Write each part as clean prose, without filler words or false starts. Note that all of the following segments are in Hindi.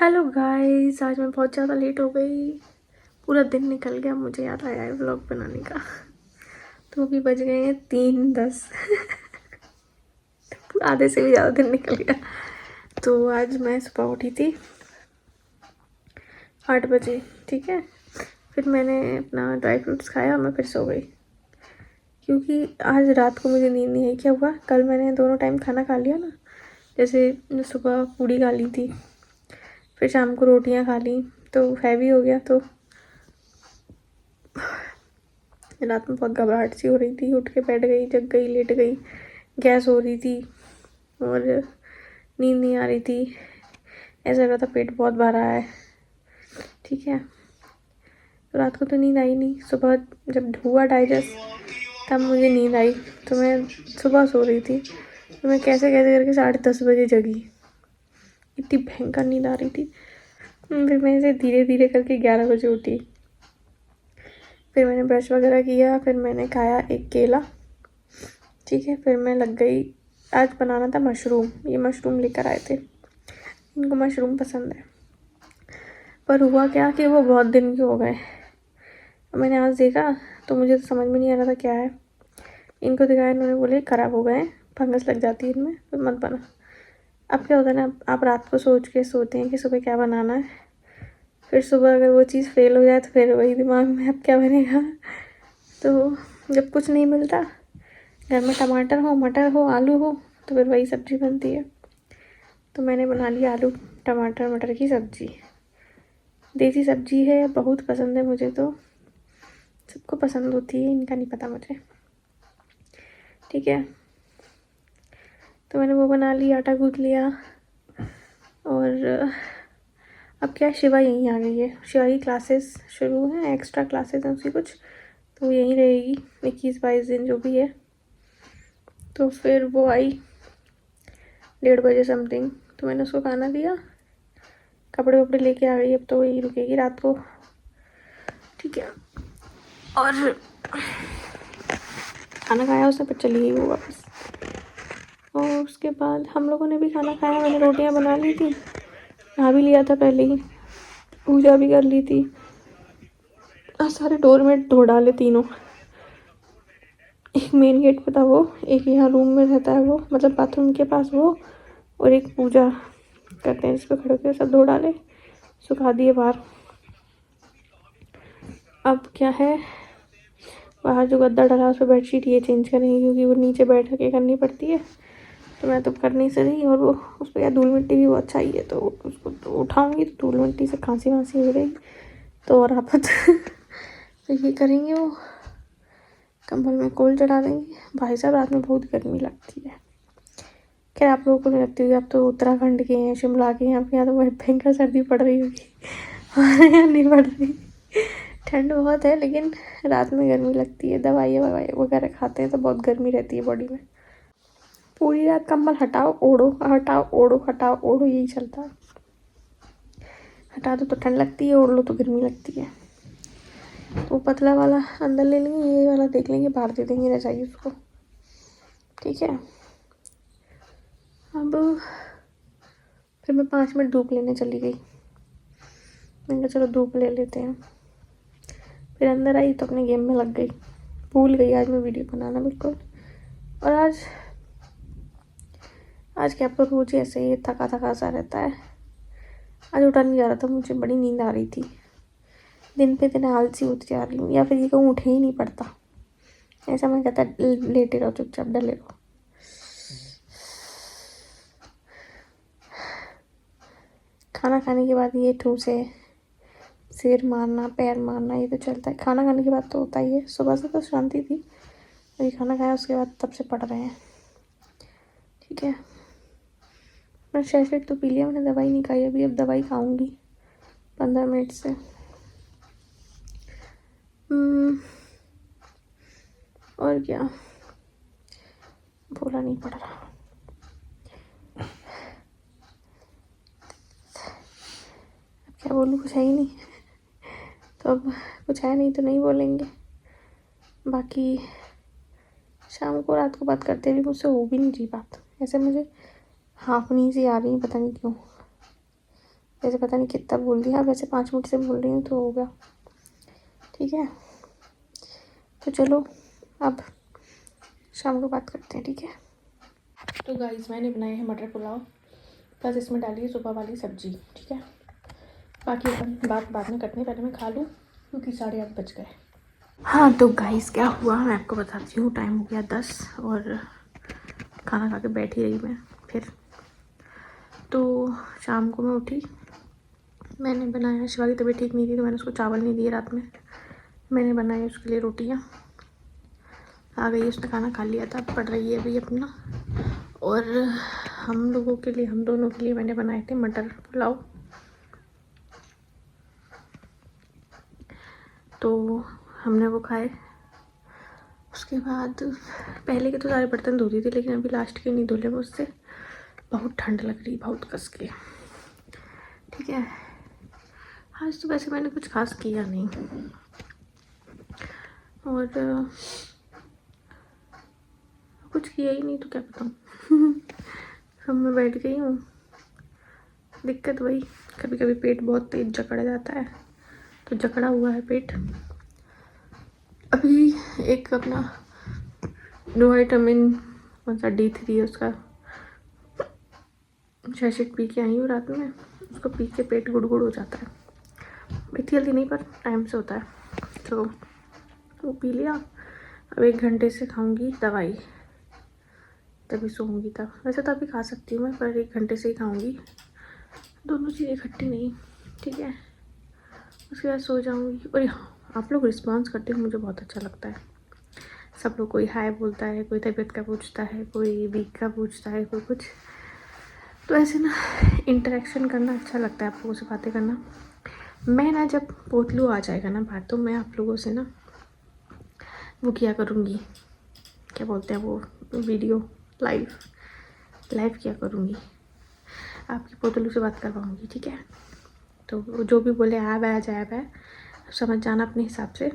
हेलो गाइस, आज मैं बहुत ज़्यादा लेट हो गई। पूरा दिन निकल गया, मुझे याद आया है व्लॉग बनाने का। तो अभी बज गए हैं 3:10। आधे से भी ज़्यादा दिन निकल गया। तो आज मैं सुबह उठी थी 8 बजे, ठीक है। फिर मैंने अपना ड्राई फ्रूट्स खाया और मैं फिर सो गई, क्योंकि आज रात को मुझे नींद नहीं आई। क्या हुआ, कल मैंने दोनों टाइम खाना खा लिया ना। जैसे सुबह पूड़ी खा ली थी, फिर शाम को रोटियां खा ली, तो हैवी हो गया। तो रात में बहुत घबराहट सी हो रही थी, उठ के बैठ गई, जग गई, लेट गई, गैस हो रही थी और नींद नहीं आ रही थी। ऐसा लग रहा था पेट बहुत भरा है, ठीक है। तो रात को तो नींद आई नहीं। सुबह जब हुआ डाइजेस्ट तब मुझे नींद आई। तो मैं सुबह सो रही थी, तो मैं कैसे कैसे करके 10:30 बजे जगी। इतनी भयंकर नींद आ रही थी। फिर मैं इसे धीरे धीरे करके 11 बजे उठी। फिर मैंने ब्रश वगैरह किया, फिर मैंने खाया एक केला, ठीक है। फिर मैं लग गई, आज बनाना था मशरूम। ये मशरूम लेकर आए थे, इनको मशरूम पसंद है। पर हुआ क्या कि वो बहुत दिन के हो गए। मैंने आज देखा तो मुझे तो समझ में नहीं आ रहा था क्या है। इनको दिखाया, इन्होंने बोले ख़राब हो गए, फंगस लग जाती है इनमें, तो मत बना। अब क्या होता है ना, आप रात को सोच के सोते हैं कि सुबह क्या बनाना है, फिर सुबह अगर वो चीज़ फेल हो जाए तो फिर वही दिमाग में अब क्या बनेगा। तो जब कुछ नहीं मिलता, घर में टमाटर हो, मटर हो, आलू हो, तो फिर वही सब्ज़ी बनती है। तो मैंने बना लिया आलू टमाटर मटर की सब्ज़ी। देसी सब्ज़ी है, बहुत पसंद है मुझे। तो सबको पसंद होती है, इनका नहीं पता मुझे, ठीक है। तो मैंने वो बना ली, आटा गूँथ लिया। और अब क्या, शिवा यहीं आ गई है। शिवा की क्लासेस शुरू हैं, एक्स्ट्रा क्लासेस हैं उसकी कुछ, तो वो यहीं रहेगी 21-22 दिन जो भी है। तो फिर वो आई 1:30 बजे समथिंग, तो मैंने उसको खाना दिया, कपड़े वपड़े लेके आ गई। अब तो यहीं रुकेगी रात को, ठीक है। और खाना खाया उसने, पर चली गई वो वापस। और उसके बाद हम लोगों ने भी खाना खाया। मैंने रोटियां बना ली थी, नहा भी लिया था पहले ही, पूजा भी कर ली थी। सारे डोरमेट धो डाले तीनों। एक मेन गेट पे था वो, एक यहाँ रूम में रहता है वो, मतलब बाथरूम के पास वो, और एक पूजा करते हैं जिस पे खड़े होकर, सब धो डाले, सुखा दिए बाहर। अब क्या है, बाहर जो गद्दा डला उस पर बेडशीट ये चेंज करेंगे, क्योंकि वो नीचे बैठ के करनी पड़ती है। तो मैं तो कर नहीं सकी, और वो उस पर यार धूल मिट्टी भी बहुत चाहिए है, तो उसको तो उठाऊँगी तो धूल मिट्टी से खांसी वांसी हो रही, तो और आफत। तो ये करेंगे, वो कंबल में कोल चढ़ा देंगे। भाई साहब, रात में बहुत गर्मी लगती है। खैर आप लोगों को नहीं लगती होगी, आप तो उत्तराखंड के हैं, शिमला के हैं, आपके यहाँ तो बड़ी भयंकर सर्दी पड़ रही होगी। हमारे यहाँ नहीं पड़ रही, ठंड बहुत है, लेकिन रात में गर्मी लगती है। दवाइयाँ वगैरह खाते हैं तो बहुत गर्मी रहती है बॉडी में। पूरी रात कंबल हटाओ ओढ़ो, हटाओ ओढ़ो, हटाओ ओढ़ो, यही चलता है। हटा दो तो ठंड लगती है, ओढ़ लो तो गर्मी लगती है। तो पतला वाला अंदर ले लेंगे, ये वाला देख लेंगे, बाहर दे देंगे रजाई उसको, ठीक है। अब फिर मैं 5 मिनट धूप लेने चली गई। मैंने कहा चलो धूप ले लेते हैं। फिर अंदर आई तो अपने गेम में लग गई, भूल गई आज मैं वीडियो बनाना बिल्कुल। और आज क्या, पर रोज ऐसे ही थका थका सा रहता है। आज उठा नहीं जा रहा था, मुझे बड़ी नींद आ रही थी। दिन पे दिन आलसी होती जा रही हूँ, या फिर ये कहूँ उठे ही नहीं पड़ता। ऐसा मैं कहता लेटे रहो, चुपचाप डले रहो। खाना खाने के बाद ये ठूसे, सिर मारना, पैर मारना, ये तो चलता है। खाना खाने के बाद तो होता ही है। सुबह से तो शांति थी, अभी खाना खाया उसके बाद तब से पड़ रहे हैं, ठीक है। मैं शहद तो पी लिया, मैंने दवाई नहीं खाई अभी। अब दवाई खाऊंगी 15 मिनट से। और क्या, बोला नहीं पड़ रहा। अब क्या बोलूँ, कुछ है ही नहीं। तो अब कुछ है नहीं तो नहीं बोलेंगे। बाकी शाम को रात को बात करते भी मुझसे हो भी नहीं रही बात। ऐसे मुझे हाँफनी सी आ रही है, पता नहीं क्यों। वैसे पता नहीं कितना बोल दिया, वैसे 5 मिनट से बोल रही हूँ तो होगा, ठीक है। तो चलो अब शाम को बात करते हैं, ठीक है। तो गाइस मैंने बनाया है मटर पुलाव, बस इसमें डाली है सुबह वाली सब्जी, ठीक है। बाकी अपन बात बाद में करते हैं, पहले मैं खा लूँ क्योंकि 8:30 बज गए। हाँ तो गाइस क्या हुआ मैं आपको बताती हूँ। टाइम हो गया 10 और खाना खा के बैठ ही रही मैं फिर। तो शाम को मैं उठी, मैंने बनाया, शिवा की तबीयत ठीक नहीं थी तो मैंने उसको चावल नहीं दिए रात में, मैंने बनाई उसके लिए रोटियाँ। आ गई, उसने खाना खा लिया था, पढ़ रही है अभी अपना। और हम लोगों के लिए, हम दोनों के लिए मैंने बनाए थे मटर पुलाव। तो हमने वो खाए। उसके बाद पहले के तो सारे बर्तन धो दी थी, लेकिन अभी लास्ट के नहीं धुले मुझसे, बहुत ठंड लग रही, बहुत कस के, ठीक है। आज तो वैसे मैंने कुछ खास किया नहीं, और कुछ किया ही नहीं तो क्या बताऊँ। अब मैं बैठ गई हूँ। दिक्कत वही, कभी कभी पेट बहुत तेज जकड़ जाता है, तो जकड़ा हुआ है पेट। अभी एक अपना नो विटामिन कौन सा D3 है उसका सैशेट पी के आई हूँ रात में। उसको पी के पेट गुड़गुड़ हो जाता है, इतनी जल्दी नहीं पर टाइम से होता है, तो वो पी लिया। अब 1 घंटे से खाऊंगी दवाई, तभी सोऊंगी तब। वैसे तो अभी खा सकती हूँ मैं, पर 1 घंटे से ही खाऊंगी, दोनों चीज़ें इकट्ठी नहीं, ठीक है। उसके बाद सो जाऊंगी। और हाँ, आप लोग रिस्पॉन्स करते हो, मुझे बहुत अच्छा लगता है। सब लोग, कोई हाय बोलता है, कोई तबीयत का पूछता है, कोई वीक का पूछता है, कोई कुछ। तो ऐसे ना इंटरेक्शन करना अच्छा लगता है, आप लोगों से बातें करना। मैं ना जब पोतलू आ जाएगा ना बाहर, तो मैं आप लोगों से ना वो किया करूँगी, क्या बोलते हैं वो, वीडियो लाइव किया करूँगी, आपकी पोतलू से बात करवाऊँगी, ठीक है। तो जो भी बोले ऐब है समझ जाना अपने हिसाब से,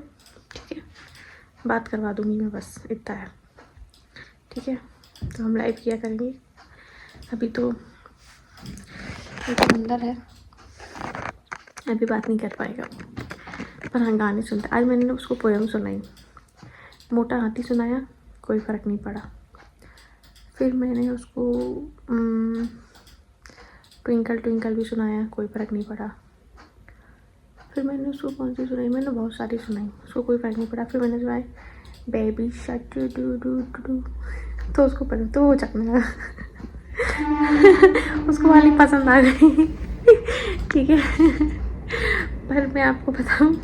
ठीक है। बात करवा दूँगी मैं, बस इतना है, ठीक है। तो हम लाइव किया करेंगे। अभी तो अंदर है, अभी बात नहीं कर पाएगा, पर हाँ गाने सुनते। आज मैंने उसको पोयम सुनाई, मोटा हाथी सुनाया, कोई फ़र्क नहीं पड़ा। फिर मैंने उसको ट्विंकल ट्विंकल भी सुनाया, कोई फ़र्क नहीं पड़ा। फिर मैंने उसको कौन सी सुनाई, मैंने बहुत सारी सुनाई, उसको कोई फ़र्क नहीं पड़ा। फिर मैंने सुनाई baby shark do do do do, तो उसको पता, तो वो चकने लगा। उसको वाली पसंद आ गई, ठीक है। पर मैं आपको बताऊँ,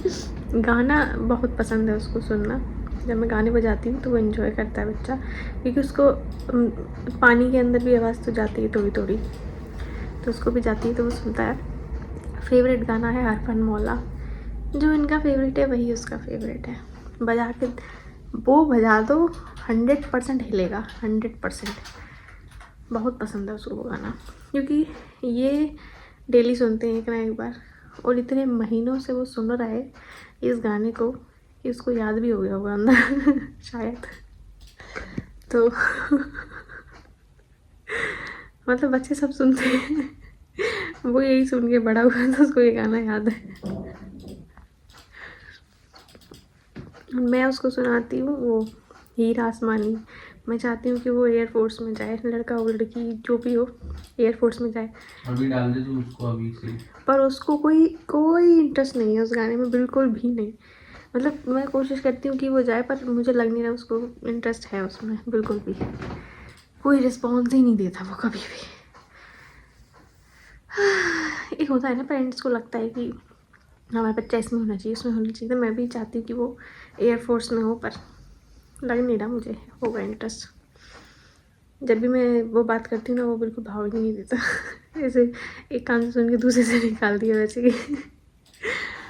गाना बहुत पसंद है उसको सुनना। जब मैं गाने बजाती हूँ तो वो एंजॉय करता है बच्चा, क्योंकि उसको पानी के अंदर भी आवाज़ तो जाती है थोड़ी थोड़ी, तो उसको भी जाती है, तो वो सुनता है। फेवरेट गाना है हरफन मौला, जो इनका फेवरेट है वही उसका फेवरेट है। बजा के वो बजा दो 100% हिलेगा, 100%। बहुत पसंद है उसको वो गाना, क्योंकि ये डेली सुनते हैं एक ना एक बार, और इतने महीनों से वो सुन रहा है इस गाने को कि उसको याद भी हो गया होगा अंदर शायद। तो मतलब बच्चे सब सुनते हैं, वो यही सुन के बड़ा हुआ तो उसको ये गाना याद है। मैं उसको सुनाती हूँ वो हीरा आसमानी। मैं चाहती हूँ कि वो एयरफोर्स में जाए, लड़का हो लड़की जो भी हो, एयरफोर्स में जाए। अभी डाल दे तू उसको अभी से। पर उसको कोई इंटरेस्ट नहीं है उस गाने में, बिल्कुल भी नहीं। मतलब मैं कोशिश करती हूँ कि वो जाए, पर मुझे लग नहीं रहा उसको इंटरेस्ट है उसमें, बिल्कुल भी। कोई रिस्पॉन्स ही नहीं देता वो कभी भी। एक होता है ना, पेरेंट्स को लगता है कि हमारा बच्चा इसमें होना चाहिए, उसमें होना चाहिए। तो मैं भी चाहती हूँ कि वो एयरफोर्स में हो, पर लग नहीं रहा मुझे होगा इंटरेस्ट। जब भी मैं वो बात करती हूँ ना, वो बिल्कुल भाव ही नहीं देता। ऐसे एक कान से सुन के दूसरे से निकाल दिया वैसे ही।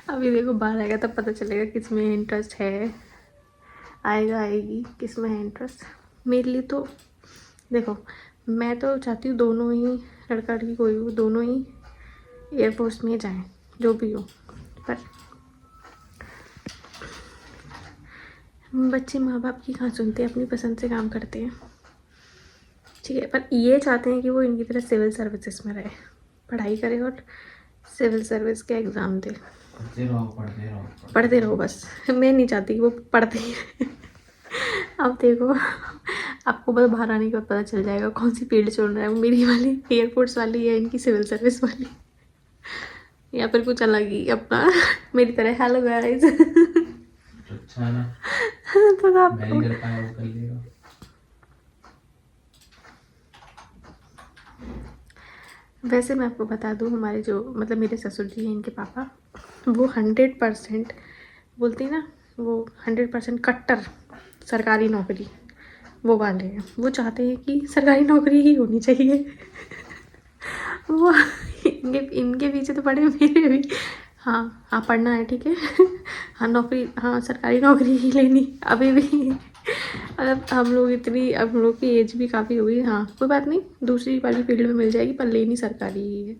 अभी देखो बाहर आएगा तब पता चलेगा किस में इंटरेस्ट है, आएगी किस में है इंटरेस्ट। मेरे लिए तो देखो, मैं तो चाहती हूँ दोनों ही, लड़का लड़की कोई हो, दोनों ही एयरफोर्स में जाएं, जो भी हो। पर बच्चे माँ बाप की कहाँ सुनते हैं, अपनी पसंद से काम करते हैं, ठीक है। पर ये चाहते हैं कि वो इनकी तरह सिविल सर्विसेज में रहे, पढ़ाई करे और सिविल सर्विस के एग्ज़ाम थे। पढ़ते रहो बस, मैं नहीं चाहती कि वो पढ़ते ही रहें। अब देखो, आपको बस बाहर आने के बाद पता चल जाएगा कौन सी फील्ड चुन रहा है, मेरी वाली एयरफोर्स वाली या इनकी सिविल सर्विस वाली, या फिर कुछ अलग ही अपना मेरी तरह। Hello guys. अच्छा है ना, तो आप मैं नहीं कर पाया, वो कर लेगा। वैसे मैं आपको बता दूँ, हमारे जो मतलब मेरे ससुर जी हैं, इनके पापा, वो 100% बोलती ना, वो 100% कट्टर सरकारी नौकरी वो वाले हैं। वो चाहते हैं कि सरकारी नौकरी ही होनी चाहिए। वो इनके पीछे तो पड़े, मेरे भी। हाँ हाँ, पढ़ना है ठीक है। हाँ नौकरी, हाँ सरकारी नौकरी ही लेनी अभी भी। अब हम लोग की एज भी काफ़ी हो गई। हाँ कोई बात नहीं, दूसरी वाली फील्ड में मिल जाएगी, पर लेनी सरकारी ही है।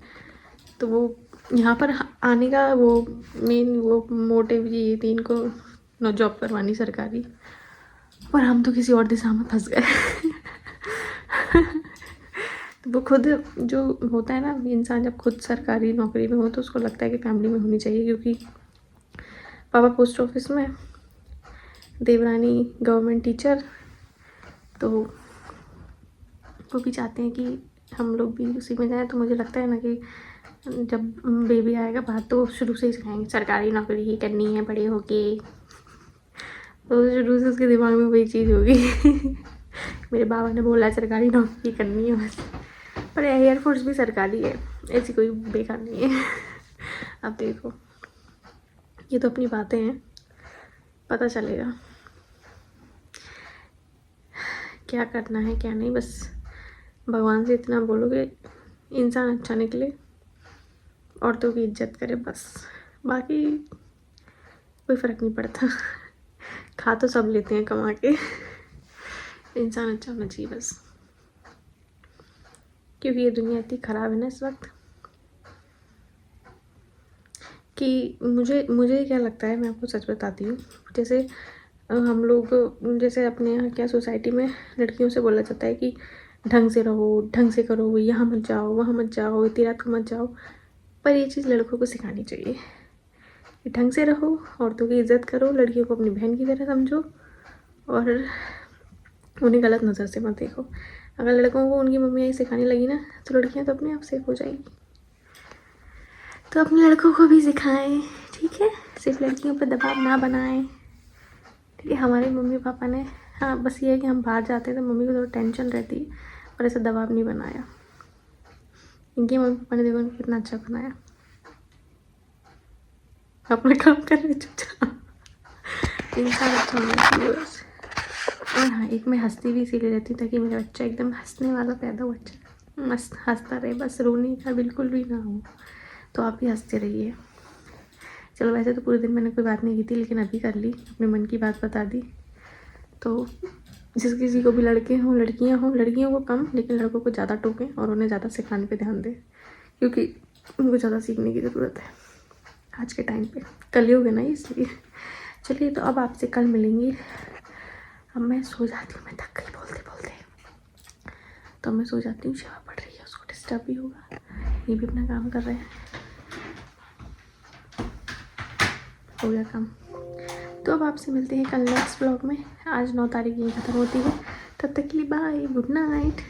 तो वो यहाँ पर आने का वो मेन वो मोटिव ये थी इनको, न जॉब करवानी सरकारी। पर हम तो किसी और दिशा में फंस गए। तो वो खुद जो होता है ना, इंसान जब खुद सरकारी नौकरी में हो तो उसको लगता है कि फैमिली में होनी चाहिए, क्योंकि पापा पोस्ट ऑफिस में, देवरानी गवर्नमेंट टीचर, तो वो भी चाहते हैं कि हम लोग भी उसी में जाएं। तो मुझे लगता है ना कि जब बेबी आएगा बाहर तो शुरू से ही सिखाएंगे सरकारी नौकरी ही करनी है बड़े होके। तो शुरू से उसके दिमाग में वही चीज़ होगी। मेरे बाबा ने बोला सरकारी नौकरी करनी है बस। पर एयरफोर्स भी सरकारी है, ऐसी कोई बेकार नहीं है। अब देखो, ये तो अपनी बातें हैं, पता चलेगा क्या करना है क्या नहीं। बस भगवान से इतना बोलोगे इंसान अच्छा निकले, औरतों की इज्जत करे, बस बाकी कोई फ़र्क नहीं पड़ता। खा तो सब लेते हैं कमा के, इंसान अच्छा होना चाहिए बस। क्योंकि ये दुनिया इतनी ख़राब है ना इस वक्त, कि मुझे क्या लगता है, मैं आपको सच बताती हूँ। जैसे हम लोग, जैसे अपने यहाँ क्या सोसाइटी में लड़कियों से बोला जाता है कि ढंग से रहो, ढंग से करो, यहाँ मत जाओ, वहाँ मत जाओ, इतनी रात को मत जाओ। पर ये चीज़ लड़कों को सिखानी चाहिए कि ढंग से रहो, औरतों की इज़्ज़त करो, लड़कियों को अपनी बहन की तरह समझो, और उन्हें गलत नज़र से मत देखो। अगर लड़कों को उनकी मम्मी यही सिखाने लगी ना, तो लड़कियाँ तो अपने आप सेफ हो जाएंगी। तो अपने लड़कों को भी सिखाएं, ठीक है, सिर्फ लड़कियों पर दबाव ना बनाएं, ठीक है। हमारे मम्मी पापा ने, हाँ बस ये है कि हम बाहर जाते हैं तो मम्मी को थोड़ा टेंशन रहती है, और ऐसा दबाव नहीं बनाया। इनके मम्मी पापा ने देखो इनको कितना अच्छा बनाया, अपना काम कर रहे चुपचाप। इंसान अच्छा होना चाहिए बस। और हाँ, एक मैं हंसती भी इसीलिए रहती हूँ ताकि मेरा बच्चा एकदम हंसने वाला पैदा हो, बच्चा मस्त हंसता रहे, बस रोने का बिल्कुल भी ना हो। तो आप भी हंसते रहिए। चलो वैसे तो पूरे दिन मैंने कोई बात नहीं की थी, लेकिन अभी कर ली, अपने मन की बात बता दी। तो जिस किसी को भी लड़के हों लड़कियां हों, लड़कियों को कम लेकिन लड़कों को ज़्यादा टोकें और उन्हें ज़्यादा सिखाने पे ध्यान दें, क्योंकि उनको ज़्यादा सीखने की ज़रूरत है आज के टाइम पे। कलयुग है ना इसलिए। चलिए, तो अब आपसे कल मिलेंगी। अब मैं सो जाती हूँ, मैं थक गई बोलते बोलते, तो मैं सो जाती हूँ। शिवा पढ़ रही है, उसको डिस्टर्ब भी होगा, ये भी अपना काम कर रहे हैं। हो गया काम। तो अब आपसे मिलते हैं कल नेक्स्ट व्लॉग में। आज 9 तारीख यही ख़त्म होती है, तब तक के लिए बाय, गुड नाइट।